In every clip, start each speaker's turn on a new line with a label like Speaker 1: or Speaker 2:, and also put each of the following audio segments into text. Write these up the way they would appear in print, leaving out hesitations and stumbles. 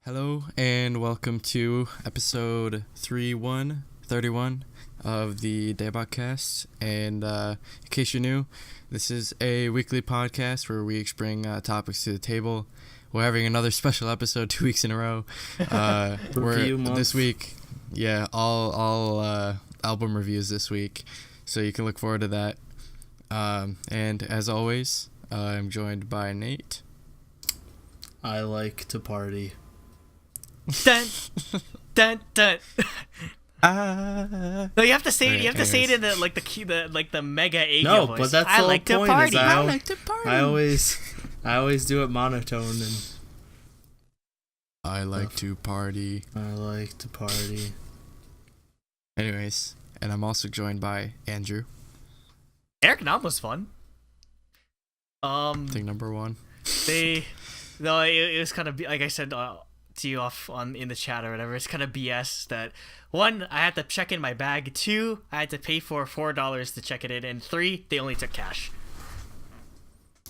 Speaker 1: Hello and welcome to episode 31 of the DaebakCast. And in case you're new, this is a weekly podcast where we bring topics to the table. We're having another special episode 2 weeks in a row. This week, all album reviews this week, so you can look forward to that. And as always, I'm joined by Nate.
Speaker 2: I like to party.
Speaker 3: Dun dun dun. No, you have to say it. You have to say it in the mega A voice.
Speaker 2: No, but that's the whole point.
Speaker 3: I like to party.
Speaker 2: I always do it monotone and.
Speaker 1: I like to party.
Speaker 2: I like to party.
Speaker 1: Anyways, and I'm also joined by Andrew.
Speaker 3: Eric Nam was fun.
Speaker 1: Thing number one.
Speaker 3: It was kind of like I said to you off in the chat or whatever. It's kind of BS that 1, I had to check in my bag. 2, I had to pay for $4 to check it in, and 3, they only took cash.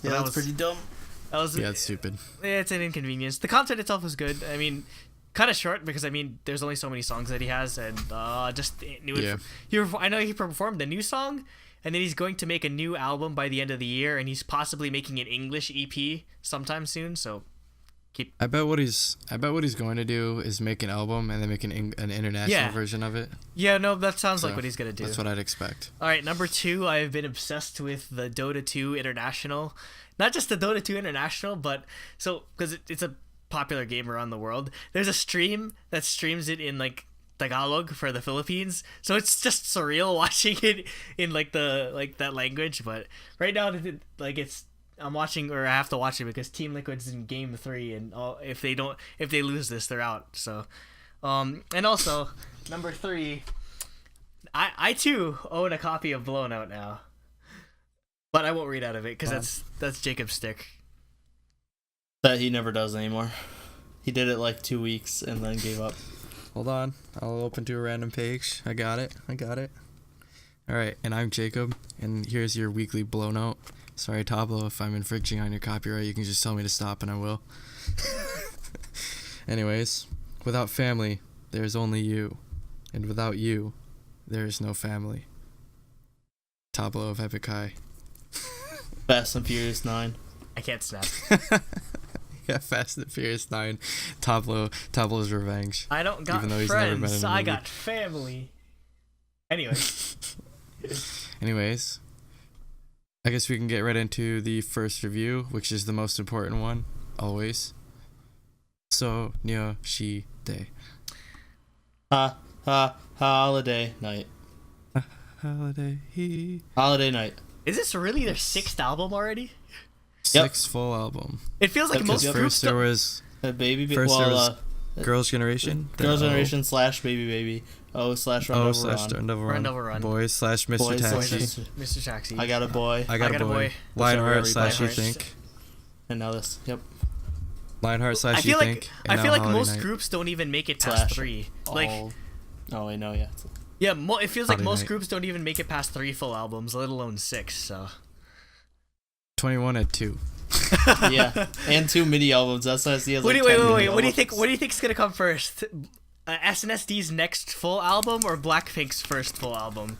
Speaker 2: Yeah, that was pretty dumb.
Speaker 1: It's stupid.
Speaker 3: It's an inconvenience. The concert itself was good. I mean, kind of short because there's only so many songs that he has, and I know he performed the new song, and then he's going to make a new album by the end of the year, and he's possibly making an English EP sometime soon. So.
Speaker 1: I bet what he's going to do is make an album and then make an international version of it.
Speaker 3: Yeah, no, that sounds like what he's gonna do.
Speaker 1: That's what I'd expect.
Speaker 3: All right, number 2, I have been obsessed with the Dota 2 International. Not just the Dota 2 International, but because it's a popular game around the world. There's a stream that streams it in like Tagalog for the Philippines, so it's just surreal watching it in that language. But right now, I'm watching, or I have to watch it because Team Liquid's in Game 3, and if they lose this, they're out. So, and also number 3, I too own a copy of Blown Out now, but I won't read out of it because that's Jacob's stick.
Speaker 2: That he never does anymore. He did it like 2 weeks and then gave up.
Speaker 1: Hold on, I'll open to a random page. I got it. All right, and I'm Jacob, and here's your weekly Blown Out. Sorry, Tablo, if I'm infringing on your copyright, you can just tell me to stop and I will. Anyways, without family, there's only you. And without you, there is no family. Tablo of Epic High.
Speaker 2: Fast and Furious 9.
Speaker 3: I can't snap.
Speaker 1: Yeah, Fast and Furious 9. Tablo's revenge.
Speaker 3: I don't got friends, I got family.
Speaker 1: Anyways, I guess we can get right into the first review, which is the most important one, always. So녀시대.
Speaker 2: Holiday night. Holiday night.
Speaker 3: Is this really their 6th album already?
Speaker 1: 6th full album.
Speaker 3: It feels like most groups.
Speaker 1: First there was Girls' Generation.
Speaker 2: Girls' Generation / Baby Baby. /Run
Speaker 3: Over Run.
Speaker 1: Boys / Mr. Taxi.
Speaker 3: Mr. Taxi.
Speaker 2: I got a boy.
Speaker 1: I got a boy. Lionheart / You Think.
Speaker 2: And now this. Yep.
Speaker 1: Lionheart / You Think.
Speaker 3: I feel like most groups don't even make it past 3.
Speaker 2: Oh, I know, yeah.
Speaker 3: Yeah, it feels like most groups don't even make it past 3 full albums, let alone 6. So.
Speaker 1: 21 at 2.
Speaker 2: Yeah, and 2 mini albums. That's why I see.
Speaker 3: Wait. What do you think? What do you think's gonna come first? SNSD next full album or Blackpink's first full album?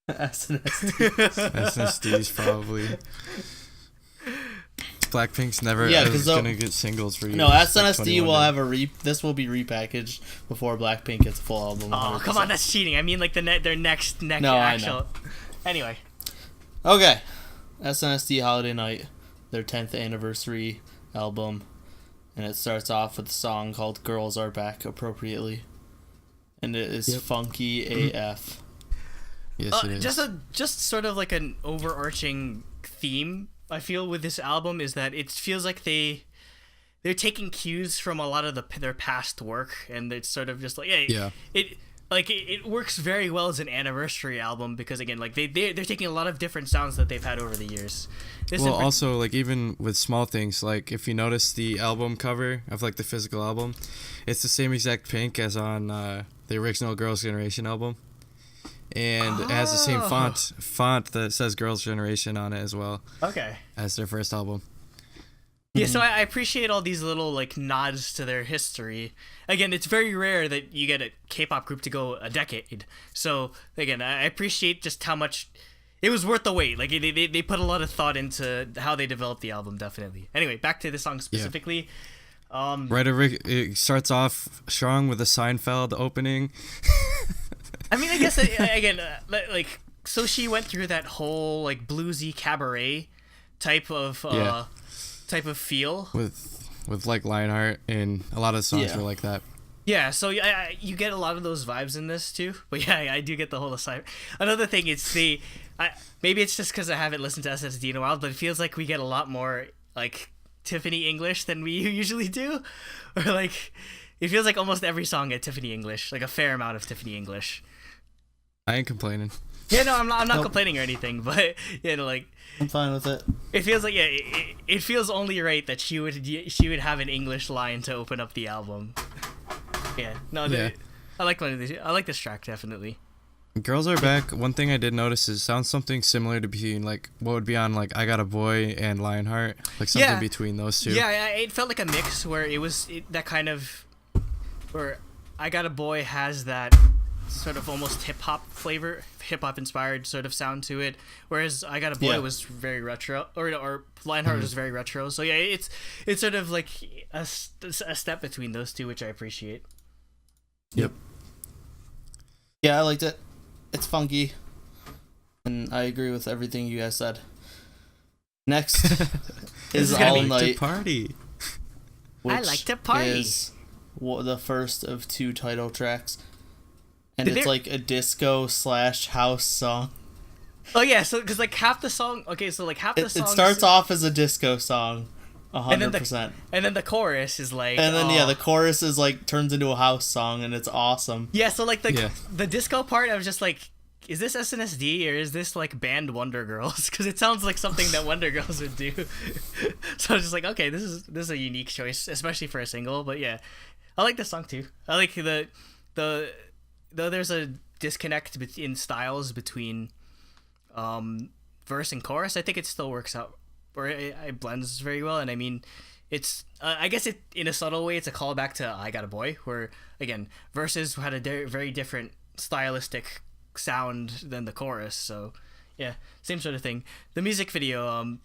Speaker 1: SNSD's probably. Blackpink's never gonna get singles for you.
Speaker 2: No, SNSD will have this will be repackaged before Blackpink gets a full album.
Speaker 3: Oh, 100%. Come on, that's cheating. I mean, like their next
Speaker 2: no,
Speaker 3: actual.
Speaker 2: I know.
Speaker 3: Anyway.
Speaker 2: Okay, SNSD Holiday Night, their 10th anniversary album, and it starts off with a song called "Girls Are Back" appropriately, and it is funky AF.
Speaker 1: Yes, it is.
Speaker 3: Just sort of like an overarching theme I feel with this album is that it feels like they're taking cues from a lot of their past work, and it's sort of just like it works very well as an anniversary album because again like they're taking a lot of different sounds that they've had over the years.
Speaker 1: Also like even with small things, like if you notice the album cover of like the physical album, it's the same exact pink as on the original Girls' Generation album. And it has the same font that says Girls' Generation on it as well.
Speaker 3: Okay.
Speaker 1: As their first album.
Speaker 3: Yeah, so I appreciate all these little like nods to their history. Again, it's very rare that you get a K-pop group to go a decade. So again, I appreciate just how much it was worth the wait. Like they put a lot of thought into how they developed the album. Definitely. Anyway, back to the song specifically. Yeah.
Speaker 1: It starts off strong with a Seinfeld opening.
Speaker 3: I mean, I guess again, like so she went through that whole like bluesy cabaret type of feel
Speaker 1: with like Lionheart, and a lot of songs were like that.
Speaker 3: Yeah, so you get a lot of those vibes in this too. But yeah, I do get the whole aside. Another thing is maybe it's just because I haven't listened to SSD in a while, but it feels like we get a lot more like Tiffany English than we usually do, or like it feels like almost every song at Tiffany English, like a fair amount of Tiffany English.
Speaker 1: I ain't complaining.
Speaker 3: Yeah, no, I'm not complaining or anything, but like
Speaker 2: I'm fine with it.
Speaker 3: It feels like it feels only right that she would have an English line to open up the album. Yeah, no, yeah. I like this track definitely.
Speaker 1: Girls Are Back. One thing I did notice is sounds something similar to between like what would be on like I Got a Boy and Lionheart, like something between those two.
Speaker 3: Yeah, it felt like a mix where that kind of where I Got a Boy has that sort of almost hip hop flavor, hip hop inspired sort of sound to it, whereas I Got a Boy was very retro, or Lionheart was very retro. So yeah, it's sort of like a step between those two, which I appreciate.
Speaker 1: Yep.
Speaker 2: Yeah, I liked it. It's funky, and I agree with everything you guys said. Next is All Night.
Speaker 1: Party.
Speaker 3: I like to party.
Speaker 2: Is the first of 2 title tracks, and it's like a disco / house song.
Speaker 3: Oh yeah, so because like half the song. Okay, so like half the song.
Speaker 2: It starts off as a disco song. 100%.
Speaker 3: And then the chorus is like.
Speaker 2: And then the chorus is like turns into a house song, and it's awesome.
Speaker 3: Yeah, so like the disco part, I was just like, is this SNSD or is this like band Wonder Girls? Because it sounds like something that Wonder Girls would do. So I was just like, okay, this is a unique choice, especially for a single. But yeah, I like this song too. I like though there's a disconnect in styles between verse and chorus. I think it still works out. Or it blends very well, and I mean, it's I guess it in a subtle way it's a callback to I Got a Boy, where again verses had a very different stylistic sound than the chorus. So yeah, same sort of thing. The music video,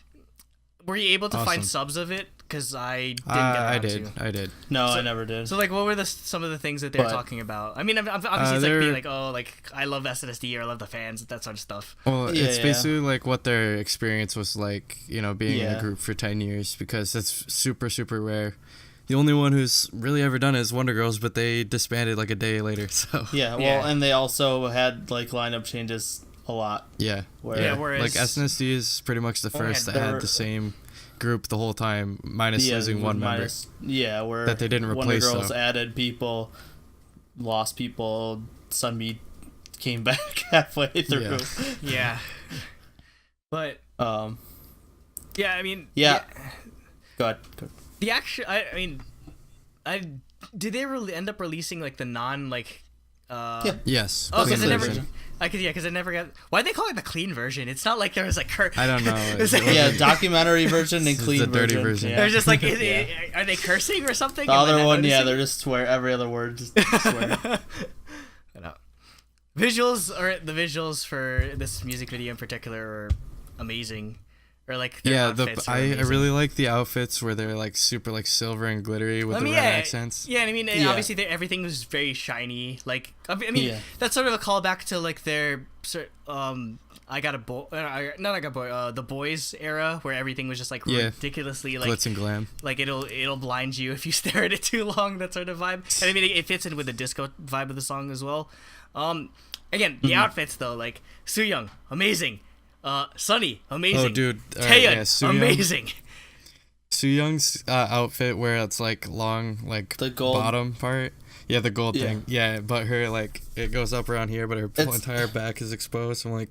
Speaker 3: were you able to find subs of it? Because I didn't get around to.
Speaker 1: I did.
Speaker 2: No, I never did.
Speaker 3: So like, what were some of the things that they're talking about? I mean, obviously it's like being like, oh, like I love SNSD or I love the fans, that sort of stuff.
Speaker 1: Well, it's basically like what their experience was like, being in a group for 10 years, because that's super, super rare. The only one who's really ever done it is Wonder Girls, but they disbanded like a day later. So
Speaker 2: and they also had like lineup changes a lot.
Speaker 1: Yeah.
Speaker 3: Whereas
Speaker 1: like SNSD is pretty much the first that had the same group the whole time, minus losing one member.
Speaker 2: Where
Speaker 1: that they didn't replace.
Speaker 2: Wonder Girls added people, lost people. Sunmi came back halfway through.
Speaker 3: Yeah. But yeah, I mean,
Speaker 2: Go ahead.
Speaker 3: The actual, I mean, did they really end up releasing like the non like?
Speaker 1: Yes.
Speaker 3: Oh, because I never got. Why'd they call it the clean version? It's not like there was like.
Speaker 1: I don't know.
Speaker 2: Documentary version and clean version. The dirty version.
Speaker 3: They're just like, are they cursing or something?
Speaker 2: The other one, they're just swear every other word. Just swear.
Speaker 3: I know. The visuals for this music video in particular are amazing. Or like
Speaker 1: I really like the outfits where they're like super like silver and glittery with the red accents.
Speaker 3: Yeah, and I mean, obviously everything was very shiny. Like, I mean, that's sort of a callback to like their I Got a Boy, not I Got a Boy, the Boys era, where everything was just like ridiculously like
Speaker 1: glitz and glam.
Speaker 3: Like it'll blind you if you stare at it too long. That sort of vibe. And I mean, it fits in with the disco vibe of the song as well. Again, the outfits though, like Soo Young, amazing. Sunny, amazing.
Speaker 1: Oh, dude.
Speaker 3: Taeyeon, amazing.
Speaker 1: Soo Young's outfit where it's like long, like the gold bottom part. Yeah, the gold thing. Yeah, but her like it goes up around here, but her whole entire back is exposed. I'm like,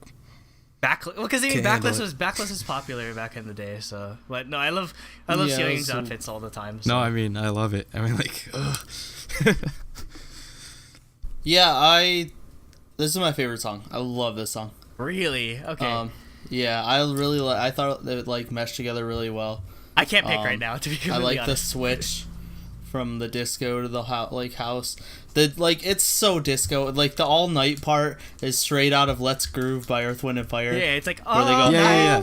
Speaker 3: backless. Well, because I mean, backless was popular back in the day. So, but no, I love Soo Young's outfits all the time. So.
Speaker 1: No, I mean, I love it. I mean, like,
Speaker 2: this is my favorite song. I love this song.
Speaker 3: Really? Okay.
Speaker 2: I really I thought they would like mesh together really well.
Speaker 3: I can't pick right now, to be completely
Speaker 2: I like the
Speaker 3: honest.
Speaker 2: switch from the disco to the house. It's so disco. Like the all night part is straight out of Let's Groove by Earth, Wind and Fire.
Speaker 3: Yeah, it's like
Speaker 2: where they go,
Speaker 1: Yeah.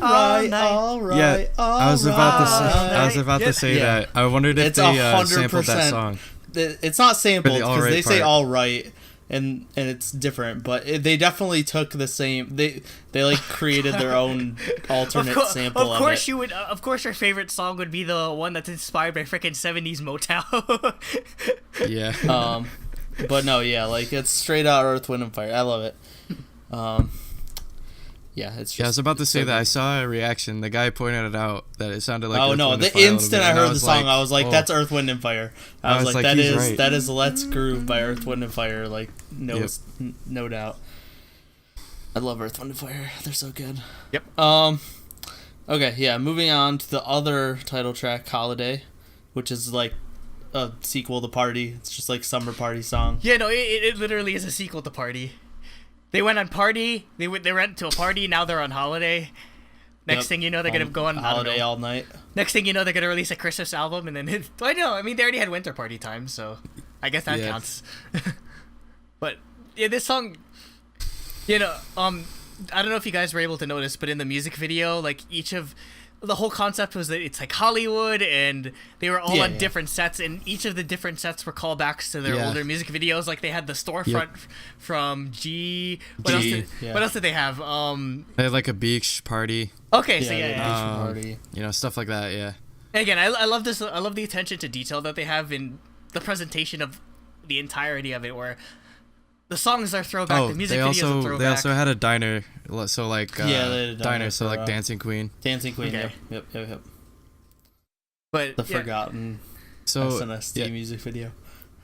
Speaker 2: all right.
Speaker 1: Yeah, I was about to say
Speaker 3: Yeah.
Speaker 1: that. I wondered if
Speaker 2: It's
Speaker 1: they
Speaker 2: 100%.
Speaker 1: sampled that song.
Speaker 2: It's not sampled
Speaker 1: For the all
Speaker 2: because they
Speaker 1: right
Speaker 2: say
Speaker 1: part.
Speaker 2: all right, and it's different, but they definitely took the same. They like created their own alternate sample
Speaker 3: of course
Speaker 2: it.
Speaker 3: you would. Of course, your favorite song would be the one that's inspired by freaking 70s Motown.
Speaker 1: Yeah.
Speaker 2: But no, yeah, like it's straight out Earth, Wind and Fire. I love it. Yeah, it's just.
Speaker 1: Yeah, I was about to say
Speaker 2: so
Speaker 1: that.
Speaker 2: good.
Speaker 1: I saw a reaction. The guy pointed it out that it sounded like.
Speaker 2: Oh
Speaker 1: Earth,
Speaker 2: no!
Speaker 1: Wind
Speaker 2: The
Speaker 1: and Fire a little
Speaker 2: instant
Speaker 1: bit,
Speaker 2: I
Speaker 1: and
Speaker 2: heard the song, I was like,
Speaker 1: oh.
Speaker 2: "That's Earth, Wind and Fire." I was like, "That
Speaker 1: he's
Speaker 2: is
Speaker 1: right.
Speaker 2: that is Let's Groove by Earth, Wind and Fire." Like
Speaker 1: Yep.
Speaker 2: no doubt. I love Earth, Wind and Fire. They're so good.
Speaker 3: Yep.
Speaker 2: Okay, yeah. Moving on to the other title track, "Holiday," which is like a sequel to "Party." It's just like summer party song.
Speaker 3: Yeah, no, it literally is a sequel to Party. They went on Party. They went to a party. Now they're on Holiday. Next
Speaker 2: Yep.
Speaker 3: thing you know, they're gonna go on
Speaker 2: Holiday all night.
Speaker 3: Next thing you know, they're gonna release a Christmas album, and then I know. I mean, they already had Winter Party time, so I guess that
Speaker 1: Yeah.
Speaker 3: counts. But yeah, this song, I don't know if you guys were able to notice, but in the music video, like the whole concept was that it's like Hollywood, and they were all on different sets, and each of the different sets were callbacks to their older music videos. Like they had the storefront from G. What else did they have?
Speaker 1: They had like a beach party.
Speaker 3: Okay, so
Speaker 2: Yeah,
Speaker 3: yeah.
Speaker 2: party.
Speaker 1: Stuff like that. Yeah.
Speaker 3: And again, I love this. I love the attention to detail that they have in the presentation of the entirety of it, where the songs are throwback,
Speaker 1: Oh,
Speaker 3: the music
Speaker 1: they
Speaker 3: videos are throwback.
Speaker 1: they also had a diner. So like
Speaker 2: they had a diner
Speaker 1: so
Speaker 2: for,
Speaker 1: like Dancing Queen.
Speaker 2: Dancing Queen.
Speaker 3: Okay.
Speaker 2: Yep.
Speaker 3: But
Speaker 2: The forgotten
Speaker 1: So
Speaker 2: SNSD music video.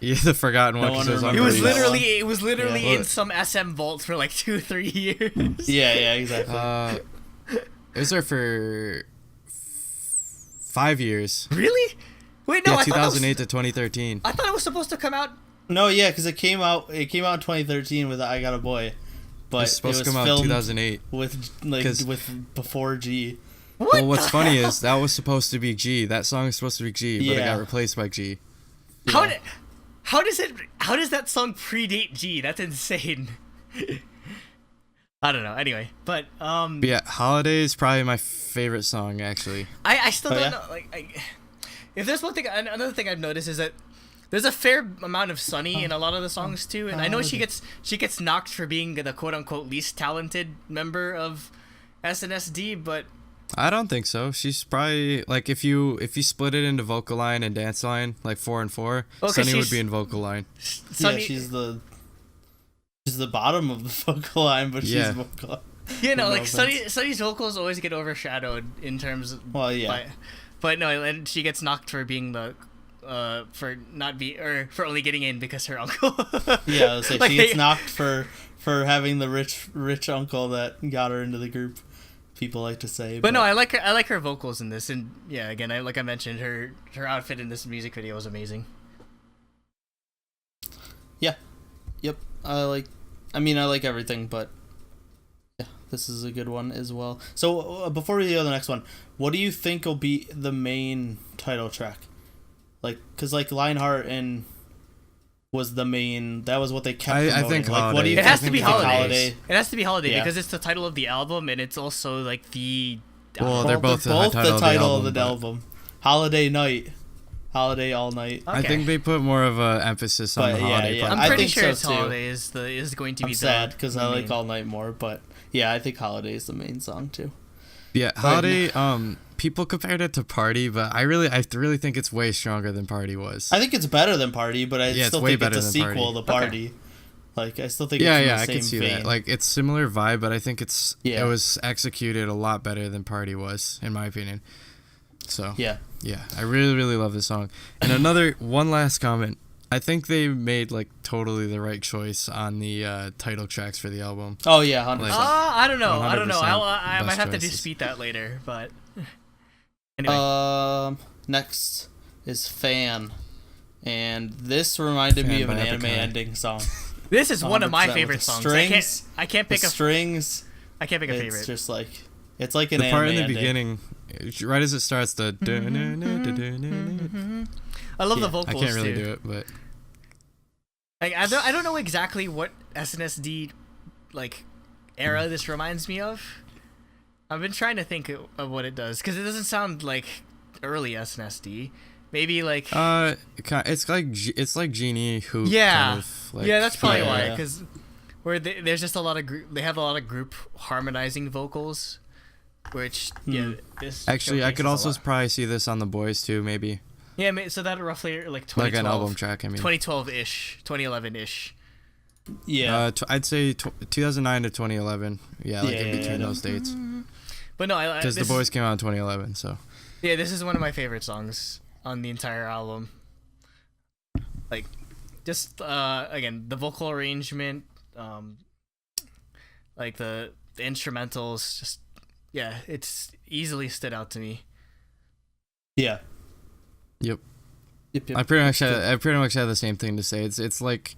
Speaker 1: Yeah, the forgotten one.
Speaker 2: No one
Speaker 1: 'cause
Speaker 2: remembers
Speaker 3: it was
Speaker 2: that
Speaker 3: literally
Speaker 2: one.
Speaker 3: it was literally
Speaker 1: Yeah.
Speaker 3: in some SM vault for like 2-3 years.
Speaker 2: Yeah, exactly.
Speaker 1: It was there for 5 years.
Speaker 3: Really? Wait, no,
Speaker 1: Yeah,
Speaker 3: I thought
Speaker 1: 2008 to 2013.
Speaker 3: I thought it was supposed to come out.
Speaker 2: No, yeah, because it came out in 2013 with "I Got a Boy," but
Speaker 1: It's supposed
Speaker 2: it
Speaker 1: to
Speaker 2: was
Speaker 1: come out in
Speaker 2: filmed
Speaker 1: 2008.
Speaker 2: with
Speaker 1: 'Cause-
Speaker 2: with before G.
Speaker 1: Well, what's funny is that was supposed to be G. That song is supposed to be G, but it
Speaker 2: Yeah.
Speaker 1: got replaced by G.
Speaker 3: How does that song predate G? That's insane. I don't know. Anyway, but
Speaker 1: But yeah, Holiday is probably my favorite song actually.
Speaker 3: I still
Speaker 2: Oh,
Speaker 3: don't
Speaker 2: yeah?
Speaker 3: know. Like, if there's one thing, another thing I've noticed is that there's a fair amount of Sunny in a lot of the songs too, and I know she gets knocked for being the quote unquote least talented member of SNSD, but
Speaker 1: I don't think so. She's probably like if you split it into vocal line and dance line, like 4 and 4,
Speaker 3: Okay,
Speaker 1: Sunny would
Speaker 3: she's-
Speaker 1: be in vocal line.
Speaker 3: Sunny,
Speaker 2: Yeah, she's the bottom of the vocal line, but
Speaker 1: Yeah.
Speaker 2: she's vocal line.
Speaker 3: you know,
Speaker 2: No
Speaker 3: like
Speaker 2: offense.
Speaker 3: Sunny's vocals always get overshadowed in terms of,
Speaker 2: Well, yeah.
Speaker 3: but no, and she gets knocked for being the for only getting in because her uncle.
Speaker 2: Yeah, so
Speaker 3: Like,
Speaker 2: she gets knocked for having the rich uncle that got her into the group. People like to say,
Speaker 3: But no, I like her vocals in this, and yeah, again, like I mentioned, her outfit in this music video was amazing.
Speaker 2: yeah, yep. I like everything, but yeah, this is a good one as well. So before we go to the next one, what do you think will be the main title track? Like, cause like Lionheart and was the main. That was what they kept.
Speaker 1: I
Speaker 2: promoting.
Speaker 1: think
Speaker 2: like, what do you
Speaker 3: It
Speaker 1: Holiday.
Speaker 3: has
Speaker 2: think
Speaker 3: to be
Speaker 2: you think
Speaker 3: Holiday. It has to be Holiday
Speaker 2: Yeah.
Speaker 3: because it's the title of the album, and it's also like the.
Speaker 1: Well, they're both the
Speaker 2: both
Speaker 1: title
Speaker 2: the title of
Speaker 1: of
Speaker 2: the
Speaker 1: the album,
Speaker 2: album. Holiday Night, Holiday All Night.
Speaker 1: I
Speaker 3: Okay.
Speaker 1: think they put more of a emphasis on
Speaker 2: But
Speaker 1: the
Speaker 2: yeah,
Speaker 1: holiday
Speaker 2: yeah.
Speaker 1: part.
Speaker 3: I'm
Speaker 2: I
Speaker 3: pretty
Speaker 2: think
Speaker 3: sure
Speaker 2: so,
Speaker 3: it's
Speaker 2: too.
Speaker 3: Holiday is going to be
Speaker 2: I'm sad because I like
Speaker 3: main.
Speaker 2: All Night more, but yeah, I think Holiday is the main song too.
Speaker 1: Yeah, Holiday. People compared it to Party, but I really think it's way stronger than Party was.
Speaker 2: I think it's better than Party, but I
Speaker 1: Yeah, it's
Speaker 2: still
Speaker 1: way
Speaker 2: think it's
Speaker 1: better
Speaker 2: a
Speaker 1: than
Speaker 2: sequel
Speaker 1: Party.
Speaker 2: to Party. Like I still think
Speaker 1: Yeah,
Speaker 2: it's in
Speaker 1: yeah,
Speaker 2: the
Speaker 1: I
Speaker 2: same
Speaker 1: can see
Speaker 2: vein.
Speaker 1: that. Like it's similar vibe, but I think it
Speaker 2: Yeah.
Speaker 1: was executed a lot better than Party was, in my opinion. So
Speaker 2: yeah,
Speaker 1: I really love this song. And one last comment. I think they made like totally the right choice on the title tracks for the album.
Speaker 2: oh yeah, 100%.
Speaker 1: Like-
Speaker 3: I don't know. I don't know.
Speaker 1: 100%
Speaker 3: I might
Speaker 1: best
Speaker 3: have to
Speaker 1: choices.
Speaker 3: dispute that later, but anyway.
Speaker 2: Next is Fan, and this reminded me
Speaker 1: Fan
Speaker 2: of an
Speaker 1: by
Speaker 2: anime
Speaker 1: Epic High.
Speaker 2: ending song.
Speaker 3: This is one of my
Speaker 2: 100% with
Speaker 3: favorite
Speaker 2: the
Speaker 3: songs.
Speaker 2: strings,
Speaker 3: I can't
Speaker 2: The
Speaker 3: pick a
Speaker 2: strings.
Speaker 3: I can't pick a
Speaker 2: It's
Speaker 3: favorite.
Speaker 2: just like it's like an
Speaker 1: The part in
Speaker 2: anime
Speaker 1: the
Speaker 2: ending.
Speaker 1: beginning right as it starts, the.
Speaker 3: I love the
Speaker 1: I
Speaker 3: vocals
Speaker 1: can't really
Speaker 3: too.
Speaker 1: do it, but
Speaker 3: Like I don't know exactly what SNSD like era this reminds me of. I've been trying to think of what it does because it doesn't sound like early SNSD. Maybe like
Speaker 1: it's like Genie who
Speaker 3: yeah,
Speaker 1: kind of, like,
Speaker 3: yeah, that's probably why.
Speaker 2: Yeah.
Speaker 3: Because where there's just a lot of they have a lot of group harmonizing vocals, which this
Speaker 1: Actually, I could
Speaker 3: showcases a
Speaker 1: also
Speaker 3: lot.
Speaker 1: probably see this on The Boys too, maybe
Speaker 3: Yeah, so that roughly like 2012,
Speaker 1: like an album track. I mean,
Speaker 3: 2012-ish, 2011-ish.
Speaker 2: Yeah.
Speaker 1: I'd say 2009 to 2011. Yeah, like in between those dates,
Speaker 3: But no,
Speaker 1: because The Boys came out in 2011. So
Speaker 3: yeah, this is one of my favorite songs on the entire album. Like, just again, the vocal arrangement, like the instrumentals, just yeah, it's easily stood out to me.
Speaker 2: Yeah.
Speaker 1: yep.
Speaker 2: Yep.
Speaker 1: I pretty much had the same thing to say. It's like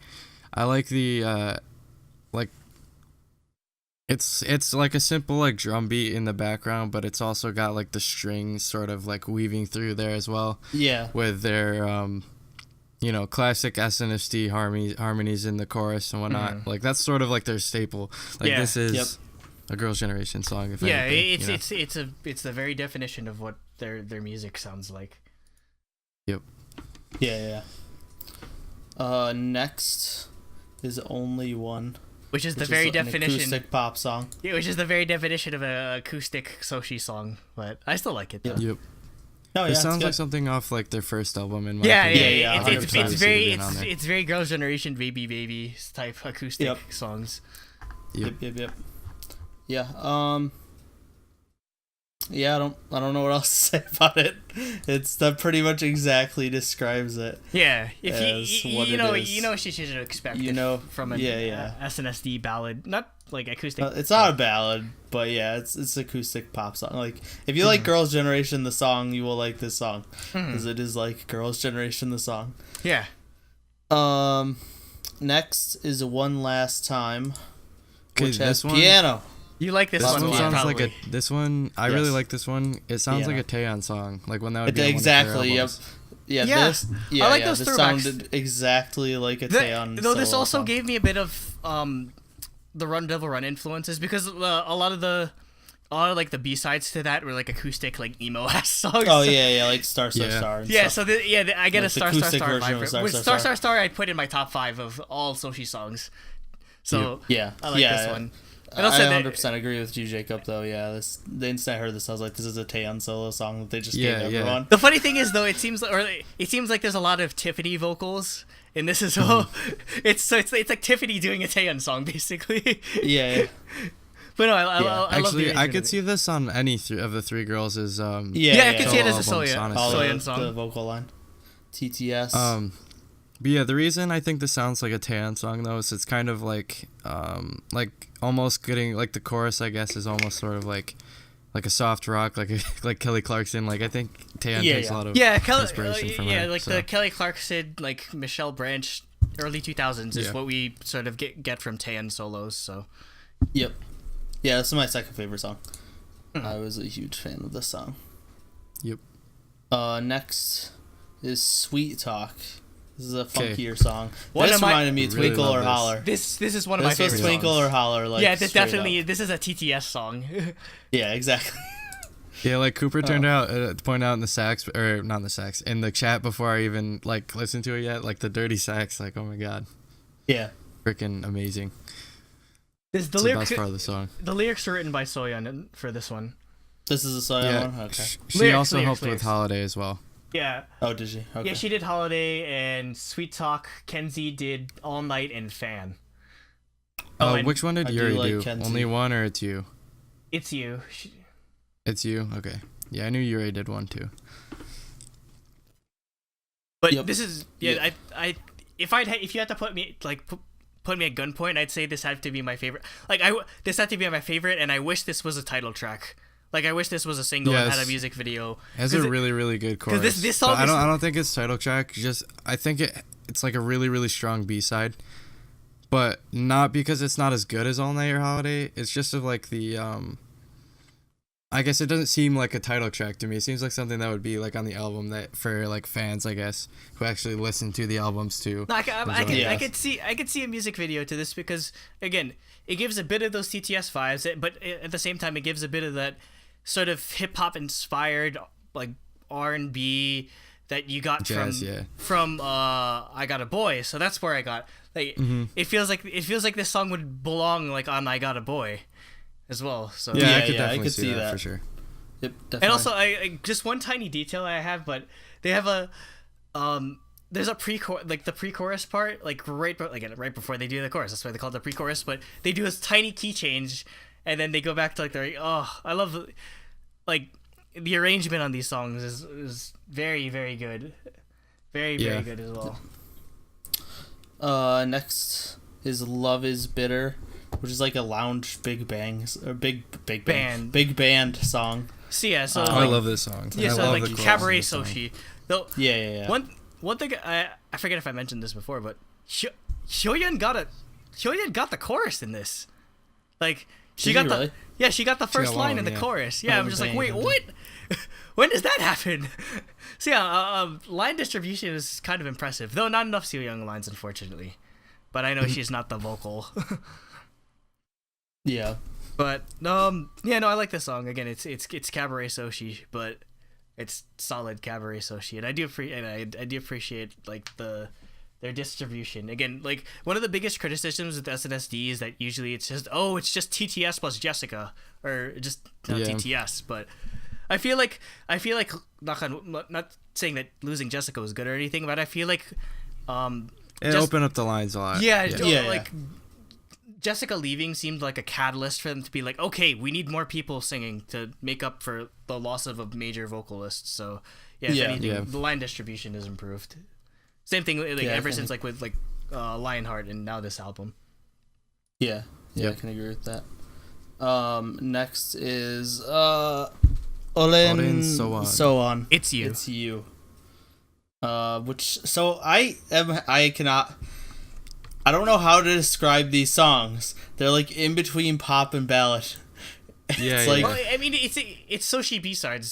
Speaker 1: I like the like it's like a simple like drum beat in the background, but it's also got like the strings sort of like weaving through there as well
Speaker 2: Yeah.
Speaker 1: with their classic SNSD harmonies in the chorus and whatnot. Like that's sort of like their staple. Like
Speaker 3: Yeah.
Speaker 1: this is
Speaker 2: Yep.
Speaker 1: a Girls' Generation song. If
Speaker 3: Yeah,
Speaker 1: anything,
Speaker 3: it's the very definition of what their music sounds like.
Speaker 2: Yeah. Next is Only One,
Speaker 3: Which is the
Speaker 2: which
Speaker 3: very
Speaker 2: is an
Speaker 3: definition.
Speaker 2: acoustic pop song.
Speaker 3: Yeah, which is the very definition of an acoustic Soshi song, but I still like it though.
Speaker 1: Yep.
Speaker 2: No,
Speaker 1: It
Speaker 2: yeah,
Speaker 1: sounds
Speaker 2: it's
Speaker 1: like
Speaker 2: good.
Speaker 1: something off like their first album in my
Speaker 3: Yeah,
Speaker 1: opinion.
Speaker 3: yeah,
Speaker 2: Yeah,
Speaker 3: It's
Speaker 2: 100%.
Speaker 3: very
Speaker 1: Being on there.
Speaker 3: it's very Girls' Generation baby type acoustic
Speaker 2: Yep.
Speaker 3: songs.
Speaker 1: Yep.
Speaker 2: Yep. Yeah. Yeah, I don't know what else to say about it. That pretty much exactly describes it.
Speaker 3: Yeah, if
Speaker 2: As what
Speaker 3: you
Speaker 2: it
Speaker 3: know
Speaker 2: is.
Speaker 3: you know what you should expect.
Speaker 2: You know,
Speaker 3: from an SNSD ballad, not like acoustic.
Speaker 2: It's not a ballad, but yeah, it's acoustic pop song. Like if you like Girls' Generation the song, you will like this song because it is like Girls' Generation the song.
Speaker 3: Yeah.
Speaker 2: Next is One Last Time,
Speaker 1: Okay,
Speaker 2: which has
Speaker 1: this one-
Speaker 2: piano.
Speaker 3: You like this,
Speaker 1: This
Speaker 3: one,
Speaker 1: one
Speaker 3: a lot,
Speaker 1: sounds
Speaker 3: probably.
Speaker 1: like this one. I
Speaker 2: Yes.
Speaker 1: really like this one. It sounds
Speaker 2: Yeah.
Speaker 1: like a Taeyeon song, like when that would be on
Speaker 2: Exactly.
Speaker 1: One
Speaker 2: Yep.
Speaker 1: of
Speaker 2: Yeah.
Speaker 3: Yeah.
Speaker 2: This. Yeah.
Speaker 3: I like
Speaker 2: yeah,
Speaker 3: those
Speaker 2: this
Speaker 3: throwbacks.
Speaker 2: sounded exactly like a Taeyeon.
Speaker 3: Though this
Speaker 2: solo
Speaker 3: also
Speaker 2: song.
Speaker 3: gave me a bit of the Run Devil Run influences because a lot of like the B-sides to that were like acoustic like emo ass songs.
Speaker 2: Oh yeah, like Star.
Speaker 1: Yeah.
Speaker 2: And
Speaker 3: Yeah,
Speaker 2: stuff.
Speaker 3: so I get
Speaker 2: Like
Speaker 3: a
Speaker 2: the
Speaker 3: Star
Speaker 2: acoustic
Speaker 3: vibe
Speaker 2: version of
Speaker 3: for it.
Speaker 2: Star,
Speaker 3: Which
Speaker 2: Star,
Speaker 3: Star I'd put in my top 5 of all Soshi songs. So
Speaker 2: Yeah.
Speaker 3: I like
Speaker 2: yeah,
Speaker 3: this
Speaker 2: yeah.
Speaker 3: one.
Speaker 2: I
Speaker 3: And also
Speaker 2: 100% agree with you, Jacob. Though, yeah, the instant I heard this, I was like, "This is a Taeyeon solo song that they just
Speaker 1: Yeah,
Speaker 2: gave
Speaker 1: yeah.
Speaker 2: everyone."
Speaker 3: The funny thing is though, it seems like there's a lot of Tiffany vocals, and this is all. It's like Tiffany doing a Taeyeon song basically.
Speaker 2: Yeah,
Speaker 3: But no, I
Speaker 2: Yeah.
Speaker 3: love the
Speaker 1: Actually, I
Speaker 3: arrangement
Speaker 1: could
Speaker 3: of
Speaker 1: see this on any of the three girls as
Speaker 3: Yeah, I could see it as a
Speaker 1: solo
Speaker 3: Soyeon
Speaker 1: albums,
Speaker 2: all
Speaker 1: honestly.
Speaker 3: Soyeon
Speaker 2: the
Speaker 3: song.
Speaker 2: vocal line, TTS.
Speaker 1: But yeah, the reason I think this sounds like a Taeyeon song though is it's kind of like almost getting like the chorus I guess is almost sort of like a soft rock like Kelly Clarkson. Like I think Taeyeon
Speaker 2: Yeah,
Speaker 1: takes
Speaker 2: yeah.
Speaker 1: a lot of inspiration from her.
Speaker 3: like
Speaker 1: so.
Speaker 3: the Kelly Clarkson, like Michelle Branch, early 2000s is
Speaker 1: Yeah.
Speaker 3: what we sort of get from Taeyeon solos. So
Speaker 2: Yep. Yeah, this is my second favorite song. I was a huge fan of this song.
Speaker 1: Yep.
Speaker 2: Next is Sweet Talk. This is a
Speaker 1: Okay.
Speaker 2: funkier song.
Speaker 3: One
Speaker 2: This
Speaker 3: of my-
Speaker 2: reminded me of
Speaker 1: Really
Speaker 2: Twinkle
Speaker 1: love
Speaker 2: or
Speaker 1: this.
Speaker 2: Holler.
Speaker 3: this is one of my
Speaker 2: This was
Speaker 3: favorite
Speaker 2: Twinkle
Speaker 3: songs.
Speaker 2: or Holler. Like
Speaker 3: Yeah, this
Speaker 2: straight
Speaker 3: definitely
Speaker 2: up.
Speaker 3: this is a TTS song.
Speaker 2: Yeah, exactly.
Speaker 1: Yeah, like Cooper turned out point out in the sax or not in the sax in the chat before I even like listened to it yet. Like the dirty sax, like oh my god,
Speaker 2: Yeah.
Speaker 1: freaking amazing.
Speaker 3: This,
Speaker 1: It's the best part of the song.
Speaker 3: the lyrics are written by Soyeon for this one.
Speaker 2: This is a Soyeon
Speaker 1: Yeah,
Speaker 2: one? Okay.
Speaker 1: she
Speaker 3: Lyrics,
Speaker 1: also
Speaker 3: lyrics,
Speaker 1: helped
Speaker 3: lyrics.
Speaker 1: with Holiday as well.
Speaker 3: Yeah,
Speaker 2: Oh, did she? Okay.
Speaker 3: yeah, she did Holiday and Sweet Talk. Kenzie did All Night and Fan. And
Speaker 1: Which one did
Speaker 2: I do
Speaker 1: Yuri
Speaker 2: like
Speaker 1: do?
Speaker 2: Kenzie.
Speaker 1: Only one or it's you?
Speaker 3: It's You.
Speaker 1: It's you. Okay. Yeah, I knew Yuri did one too.
Speaker 3: But
Speaker 2: Yep.
Speaker 3: this is if you had to put me put me at gunpoint, I'd say this had to be my favorite. This had to be my favorite, and I wish this was a title track. Like I wish this was a single and had a
Speaker 1: Yes.
Speaker 3: music video.
Speaker 1: It has
Speaker 3: 'Cause
Speaker 1: a really, really good chorus.
Speaker 3: this song
Speaker 1: But I
Speaker 3: is-
Speaker 1: don't think it's title track. Just I think it's like a really, really strong B side, but not because it's not as good as All Night or Holiday. It's just of like the I guess it doesn't seem like a title track to me. It seems like something that would be like on the album that for like fans, I guess, who actually listen to the albums too.
Speaker 3: No, I could see a music video to this because again, it gives a bit of those TTS vibes, but at the same time, it gives a bit of that sort of hip hop inspired like R&B that you got
Speaker 1: Jazz,
Speaker 3: from I Got a Boy. So that's where I got like it feels like this song would belong like on I Got a Boy as well. So
Speaker 1: I could definitely see that for sure.
Speaker 2: Yep, definitely.
Speaker 3: And also, I just one tiny detail I have, but they have a there's a the pre-chorus part, like right before they do the chorus. That's why they call it the pre-chorus. But they do this tiny key change, and then they go back to like I love like the arrangement on these songs is very very good, very good as well.
Speaker 2: Next is Love Is Bitter, which is like a lounge big band song.
Speaker 3: So yeah, so
Speaker 1: I love this song.
Speaker 3: Yeah,
Speaker 1: I
Speaker 3: so
Speaker 1: love
Speaker 3: like
Speaker 1: the
Speaker 3: Cabaret Soshi. Though
Speaker 2: yeah.
Speaker 3: One thing I forget if I mentioned this before, but Hyoyeon got the chorus in this. Like she got the first line in the chorus. Yeah, I'm just like, wait, what? When does that happen? So yeah, line distribution is kind of impressive, though not enough Seo-young lines, unfortunately. But I know she's not the vocal.
Speaker 2: Yeah.
Speaker 3: But I like this song. Again, it's Cabaret Soshi, but it's solid Cabaret Soshi, and I do appreciate like their distribution. Again, like one of the biggest criticisms with SNSD is that usually it's just TTS plus Jessica or just TTS, but I feel like not saying that losing Jessica was good or anything, but I feel like
Speaker 1: it opened up the lines a lot.
Speaker 3: Like Jessica leaving seemed like a catalyst for them to be like, okay, we need more people singing to make up for the loss of a major vocalist. So if anything, the line distribution is improved. Same thing ever since like with like Lionheart and now this album.
Speaker 2: I can agree with that. Next is Olen So On.
Speaker 3: It's you.
Speaker 2: I don't know how to describe these songs. They're like in between pop and ballad.
Speaker 1: It's
Speaker 3: like, well, I mean, it's Soshi B-sides.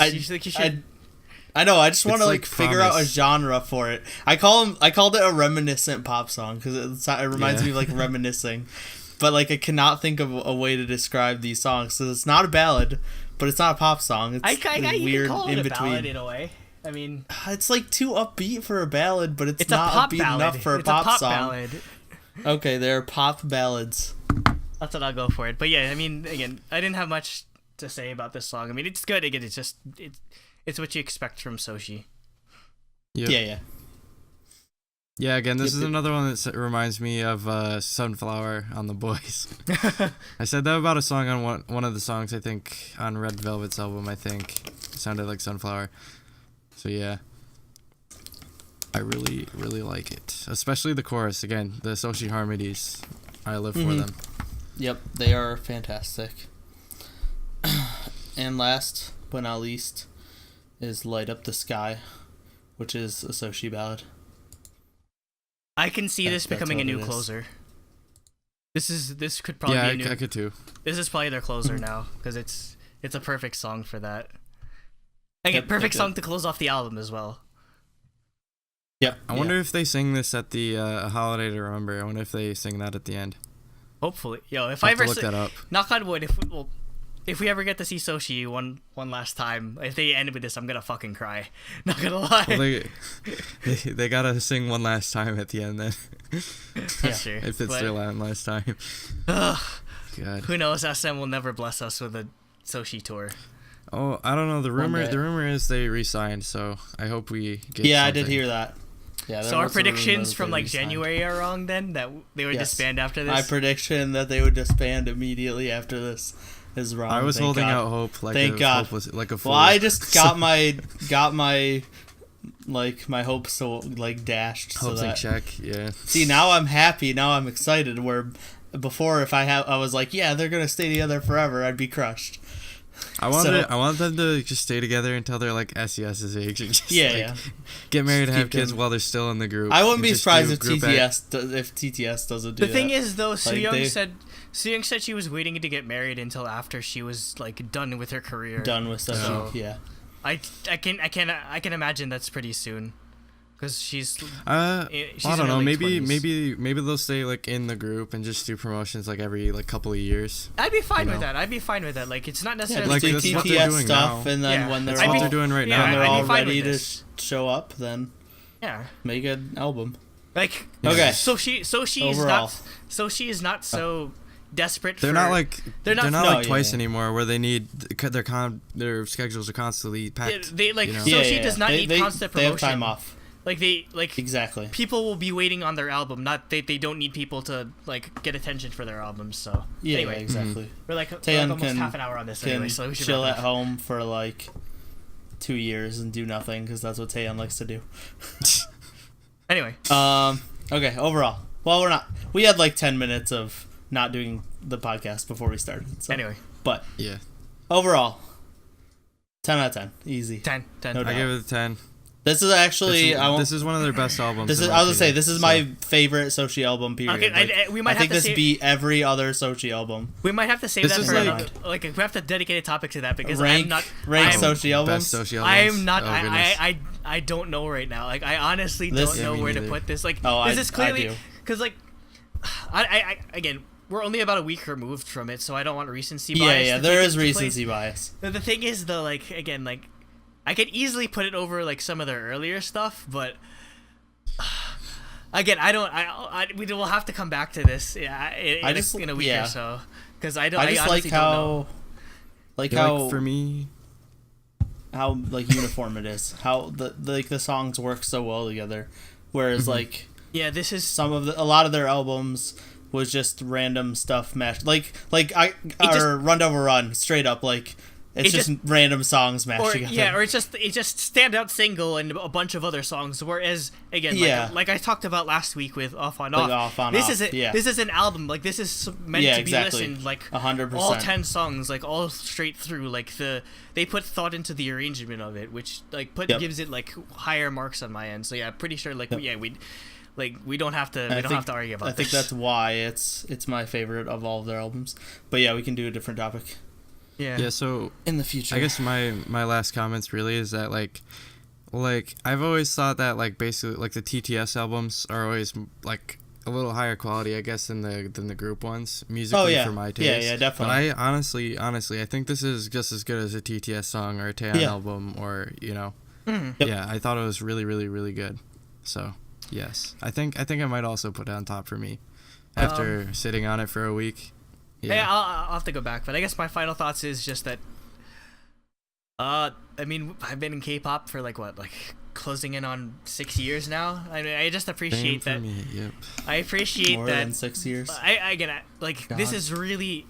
Speaker 2: I know. I just want to like figure out a genre for it. I called it a reminiscent pop song because it reminds me of like reminiscing. But like I cannot think of a way to describe these songs. So it's not a ballad, but it's not a pop song. It's weird in between.
Speaker 3: Ballad in a way. I mean,
Speaker 2: it's like too upbeat for a ballad, but it's not upbeat enough for a pop song.
Speaker 3: Ballad.
Speaker 2: Okay, they're pop ballads.
Speaker 3: That's what I'll go for it. But yeah, I mean, again, I didn't have much to say about this song. I mean, it's good. Again, it's what you expect from Soshi.
Speaker 1: Yep. Yeah, again, this is another one that reminds me of Sunflower on The Boys. I said that about a song on one of the songs, I think, on Red Velvet's album, I think. It sounded like Sunflower. So yeah. I really, really like it. Especially the chorus. Again, the Soshi harmonies. I live for them.
Speaker 2: Yep, they are fantastic. And last but not least is Light Up the Sky, which is a Soshi ballad.
Speaker 3: I can see this becoming a new closer. This could probably be a new...
Speaker 1: I could too.
Speaker 3: This is probably their closer now, because it's a perfect song for that. Again, perfect song to close off the album as well.
Speaker 2: Yeah.
Speaker 1: I wonder if they sing this at the Holiday to Remember. I wonder if they sing that at the end.
Speaker 3: Hopefully. If I ever
Speaker 1: look that up.
Speaker 3: Knock on wood, if we ever get to see Soshi one last time, if they end with this, I'm gonna fucking cry. Not gonna lie.
Speaker 1: Well, they gotta sing one last time at the end then.
Speaker 3: That's true.
Speaker 1: If it's their last time.
Speaker 3: God.
Speaker 1: Who
Speaker 3: knows? SM will never bless us with a Soshi tour.
Speaker 1: Oh, I don't know. The rumor is they re-signed, so I hope we get something.
Speaker 2: I did hear that. Yeah,
Speaker 3: so our predictions from like January are wrong then? That they would disband after this?
Speaker 2: My prediction that they would disband immediately after this is wrong.
Speaker 1: I was holding out hope
Speaker 2: Thank God.
Speaker 1: Like a fool.
Speaker 2: Well, I just got my my hopes so like dashed.
Speaker 1: Hopes
Speaker 2: so
Speaker 1: in check, yeah.
Speaker 2: See, now I'm happy. Now I'm excited. Where before, if I was like, yeah, they're gonna stay together forever, I'd be crushed.
Speaker 1: I want them to just stay together until they're like SES's age and just get married and have kids while they're still in the group.
Speaker 2: I wouldn't be surprised if TTS doesn't do that.
Speaker 3: The thing is though, Soo-young said Suyang said she was waiting to get married until after she was like done with her career.
Speaker 2: Done with stuff.
Speaker 3: So,
Speaker 2: yeah.
Speaker 3: I can imagine that's pretty soon, because she's
Speaker 1: I don't
Speaker 3: in her
Speaker 1: know.
Speaker 3: late
Speaker 1: Maybe
Speaker 3: 20s.
Speaker 1: maybe they'll stay like in the group and just do promotions like every like couple of years.
Speaker 3: I'd be fine
Speaker 1: you
Speaker 3: with
Speaker 1: know?
Speaker 3: that. I'd be fine with that. Like, it's not
Speaker 2: Yeah,
Speaker 3: necessarily
Speaker 2: just do
Speaker 1: that's what they're
Speaker 2: TTS
Speaker 1: doing
Speaker 2: stuff,
Speaker 1: now.
Speaker 2: and then
Speaker 3: Yeah,
Speaker 2: when they're
Speaker 1: That's what
Speaker 2: all
Speaker 1: they're doing right
Speaker 3: yeah,
Speaker 1: now.
Speaker 2: when they're
Speaker 3: I'd be
Speaker 2: all
Speaker 3: fine
Speaker 2: ready
Speaker 3: with
Speaker 2: to
Speaker 3: this.
Speaker 2: show up, then
Speaker 3: yeah.
Speaker 2: make an album.
Speaker 3: Like,
Speaker 2: Okay.
Speaker 3: So she is
Speaker 2: Overall.
Speaker 3: not so desperate.
Speaker 1: They're
Speaker 3: for,
Speaker 1: not like
Speaker 3: they're not-
Speaker 2: No,
Speaker 1: like
Speaker 2: yeah,
Speaker 1: Twice
Speaker 2: yeah.
Speaker 1: anymore, where they need their schedules are constantly packed.
Speaker 3: They like
Speaker 1: you know?
Speaker 3: so she does not need constant
Speaker 2: They
Speaker 3: promotion.
Speaker 2: have time off.
Speaker 3: Like
Speaker 2: Exactly.
Speaker 3: people will be waiting on their album. Not they don't need people to like get attention for their albums. So
Speaker 2: Yeah,
Speaker 3: anyway,
Speaker 2: exactly.
Speaker 3: we're like
Speaker 2: Taeyeon
Speaker 3: almost
Speaker 2: can-
Speaker 3: half an hour on this
Speaker 2: Can
Speaker 3: anyway, so we should
Speaker 2: chill
Speaker 3: wrap
Speaker 2: at
Speaker 3: it up.
Speaker 2: home for like 2 years and do nothing, because that's what Taeyeon likes to do.
Speaker 3: Anyway,
Speaker 2: Okay, overall. Well, we had like 10 minutes of not doing the podcast before we started. So.
Speaker 3: anyway,
Speaker 2: But
Speaker 1: Yeah,
Speaker 2: overall, 10 out of 10. Easy.
Speaker 3: 10.
Speaker 2: No
Speaker 1: I
Speaker 2: doubt.
Speaker 1: give it a 10.
Speaker 2: This is actually...
Speaker 1: This is one of their best albums.
Speaker 2: This
Speaker 1: in
Speaker 2: is.
Speaker 1: my
Speaker 2: I was gonna say
Speaker 1: opinion,
Speaker 2: this is
Speaker 1: so.
Speaker 2: my favorite Sochi album. Period.
Speaker 3: Okay, we might
Speaker 2: I think
Speaker 3: have to
Speaker 2: this
Speaker 3: say-
Speaker 2: beat every other Sochi album.
Speaker 3: we might have to save
Speaker 1: This
Speaker 3: that
Speaker 1: is
Speaker 3: for
Speaker 1: like-
Speaker 3: like we have to dedicate a topic to that because
Speaker 2: Rank
Speaker 3: I'm not
Speaker 2: Sochi albums.
Speaker 1: Best Sochi
Speaker 3: I
Speaker 1: albums.
Speaker 3: am not.
Speaker 1: Oh, goodness.
Speaker 3: I don't know right now. Like I honestly
Speaker 2: This-
Speaker 3: don't know
Speaker 1: me
Speaker 3: where to
Speaker 1: neither.
Speaker 3: put this. Like
Speaker 2: Oh,
Speaker 3: this
Speaker 2: I
Speaker 3: is clearly
Speaker 2: do.
Speaker 3: because like I again we're only about a week removed from it, so I don't want recency
Speaker 2: Yeah,
Speaker 3: bias.
Speaker 2: yeah.
Speaker 3: to
Speaker 2: There
Speaker 3: take
Speaker 2: is
Speaker 3: into place.
Speaker 2: recency bias.
Speaker 3: The thing is though, like again, like I could easily put it over like some of their earlier stuff, but again, I don't. We will have to come back to this. Yeah, in a week
Speaker 2: yeah.
Speaker 3: or so, because I don't.
Speaker 2: I just
Speaker 3: honestly
Speaker 2: like
Speaker 3: don't know.
Speaker 2: how
Speaker 1: For me,
Speaker 2: how like uniform it is. How the songs work so well together. Whereas like
Speaker 3: Yeah, this is
Speaker 2: a lot of their albums was just random stuff mashed. Like
Speaker 3: just-
Speaker 2: Run Over Run, straight up like it's
Speaker 3: It
Speaker 2: just,
Speaker 3: just-
Speaker 2: random songs mashed
Speaker 3: or
Speaker 2: together.
Speaker 3: yeah, or it's just standout single and a bunch of other songs. Whereas again,
Speaker 2: Yeah.
Speaker 3: like I talked about last week with Off on
Speaker 2: Like
Speaker 3: Off.
Speaker 2: Off on
Speaker 3: this
Speaker 2: Off,
Speaker 3: is
Speaker 2: yeah.
Speaker 3: this is an album. Like this is meant
Speaker 2: Yeah,
Speaker 3: to be
Speaker 2: exactly.
Speaker 3: listened like
Speaker 2: 100%.
Speaker 3: all 10 songs, like all straight through. Like they put thought into the arrangement of it, which like
Speaker 2: Yep.
Speaker 3: gives it like higher marks on my end. So yeah, pretty sure like
Speaker 2: Yep.
Speaker 3: we don't have to argue about
Speaker 2: I think
Speaker 3: this.
Speaker 2: that's why it's my favorite of all of their albums. But yeah, we can do a different topic
Speaker 1: yeah. So
Speaker 2: in the future.
Speaker 1: I guess my last comments really is that like I've always thought that like basically like the TTS albums are always like a little higher quality, I guess, than the group ones musically
Speaker 2: yeah.
Speaker 1: for my taste.
Speaker 2: Yeah, yeah, definitely.
Speaker 1: But I honestly I think this is just as good as a TTS song or a Taeyeon
Speaker 2: Yeah.
Speaker 1: album or
Speaker 3: Mhm.
Speaker 2: Yep.
Speaker 1: yeah. I thought it was really really really good. So yes, I think I might also put it on top for me after sitting on it for a week.
Speaker 3: Yeah, I'll have to go back, but I guess my final thoughts is just that. I mean, I've been in K-pop for like closing in on 6 years now. I mean, I just
Speaker 1: Same
Speaker 3: appreciate
Speaker 1: for
Speaker 3: that.
Speaker 1: me. Yep.
Speaker 3: I appreciate
Speaker 2: More
Speaker 3: that.
Speaker 2: than 6 years.
Speaker 3: This
Speaker 2: God.
Speaker 3: is really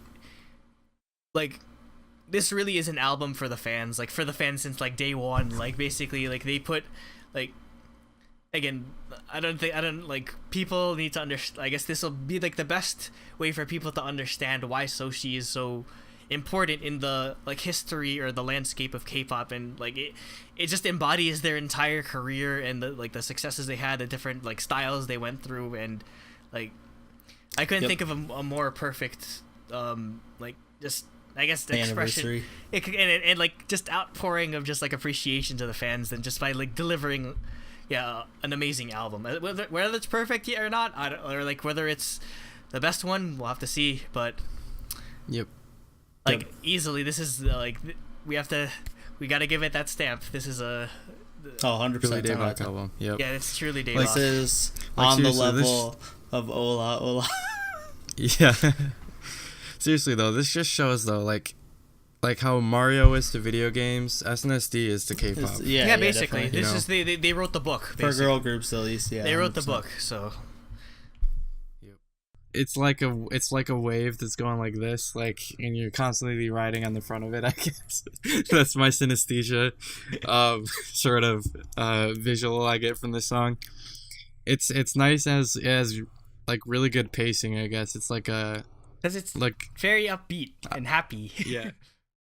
Speaker 3: like this really is an album for the fans, like for the fans since like day one. Like basically, like they put like. Again, I don't like people need to understand. I guess this will be like the best way for people to understand why Sochi is so important in the like history or the landscape of K-pop, and like it just embodies their entire career and the successes they had, the different like styles they went through, and like I couldn't
Speaker 2: Yep.
Speaker 3: think of a more perfect like just I guess the expression
Speaker 2: Anniversary.
Speaker 3: and like just outpouring of just like appreciation to the fans than just by like delivering an amazing album. Whether it's perfect yet or not, or like whether it's the best one, we'll have to see. But
Speaker 1: Yep.
Speaker 3: like easily, this is like we got to give it that stamp. This is a
Speaker 2: 100%.
Speaker 1: Truly
Speaker 2: 10 out of
Speaker 1: Daebak
Speaker 2: 10.
Speaker 1: album. Yep.
Speaker 3: yeah, it's truly Daebak.
Speaker 2: This is
Speaker 1: Like,
Speaker 2: on the
Speaker 1: seriously, this-
Speaker 2: level of Ola Ola.
Speaker 1: Yeah. Seriously though, this just shows though like how Mario is to video games, SNSD is to K-pop.
Speaker 3: yeah, basically,
Speaker 2: definitely.
Speaker 3: this is they wrote the book.
Speaker 2: For
Speaker 3: Basically.
Speaker 2: girl groups at least. Yeah,
Speaker 3: They wrote the
Speaker 2: 100%.
Speaker 3: book, so
Speaker 1: It's like a wave that's going like this, like, and you're constantly riding on the front of it, I guess. That's my synesthesia sort of visual I get from this song. It's nice as like really good pacing, I guess. It's like a
Speaker 3: because it's
Speaker 1: like
Speaker 3: very upbeat and happy.
Speaker 1: yeah.